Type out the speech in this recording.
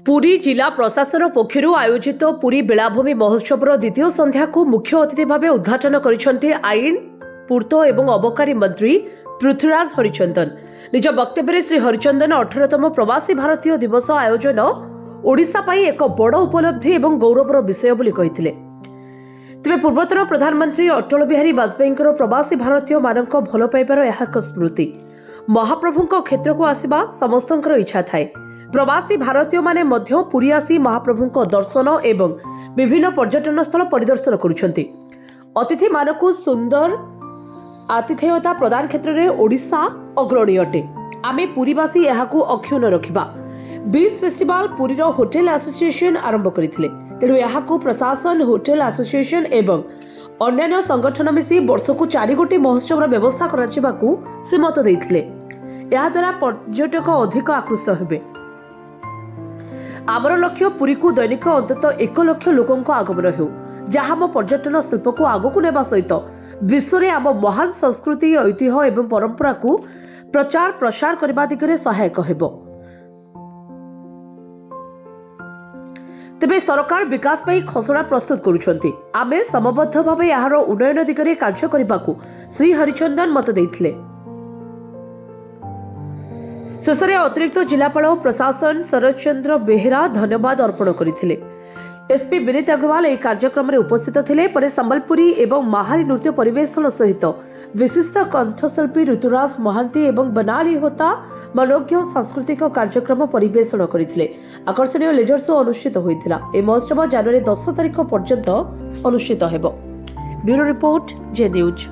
पुरी जिला प्रशासन पक्षर आयोजित पुरी बेलाभूमि महोत्सव द्वितीय संध्या को मुख्य अतिथि भाव उद्घाटन कर आईन पूर्त एवं अबकारी मंत्री पृथ्वीराज हरिचंदन। निज वक्तव्य श्री हरिचंदन 18तम प्रवासी भारतीय दिवस आयोजन ओडिशा पाई एक बड़ उपलब्धि एवं गौरवर विषय बोली कहिथिले। तेबे पूर्वतन प्रधानमंत्री अटल बिहारी वाजपेयी प्रवासी भारतीय मानक भल पाइबार यह एक स्मृति। महाप्रभुଙ୍କ क्षेत्र को आसिबा समस्तଙ୍କର इच्छा थाए। प्रवासी भारतीय माने मध्य पुरी आसी महाप्रभुଙ୍କ दर्शन एवं विभिन्न पर्यटन स्थल परिदर्शन करुछंती। अतिथि मानकु सुंदर आतिथेयता प्रदान क्षेत्र में ओडिशा अग्रणी अटे। आमे पुरीवासी एहाकु अक्षुण्ण रखिबा। बीच फेस्टिवल पुरीर होटेल एसोसिएशन आरंभ करथिले। तेणु एहाकु प्रशासन होटेल एसोसिएशन एवं अन्य संगठन मिसी वर्षकु 4 गोटी महोत्सव व्यवस्था कराजिबाकु से मत देथिले। या द्वारा पर्यटक अधिक आकृष्ट हेबे। आमर लक्ष्य पुरी को दैनिक अंतत 1 लाख लोकंक आगमन हो, जहाँ आम पर्यटन शिल्प को आगकु नेबा सहित विश्व में आम महान संस्कृति ऐतिह्य एवं परंपरा को प्रचार प्रसार करने दिगरे सहायक हेबो। तेबे सरकार विकास पाई खसड़ा प्रस्तुत करुछंती। आमे समबद्ध भाव यार उन्नयन दिगरे कार्य करबाकू श्री हरिचंदन मत देथिले। शेषे अतिरिक्त जिलापाल प्रशासन शरद चंद्र बेहेरा धन्यवाद अर्पण करथिले। एसपी विनीत अग्रवाल यह कार्यक्रम में उपस्थित थिले। परे संबलपुरी एवं माहारी नृत्य परिवेशन सहित विशिष्ट कंठशिल्पी ऋतुराज महांती एवं बनाली होता मनोज्ञ सांस्कृतिक कार्यक्रम परिवेशन करथिले। आकर्षणीय लेजर शो अनुष्ठित होइथिला। ए महोत्सव जनवरी 10 तारिख पर्यंत अनुष्ठित हेबो। ब्यूरो रिपोर्ट जे न्यूज।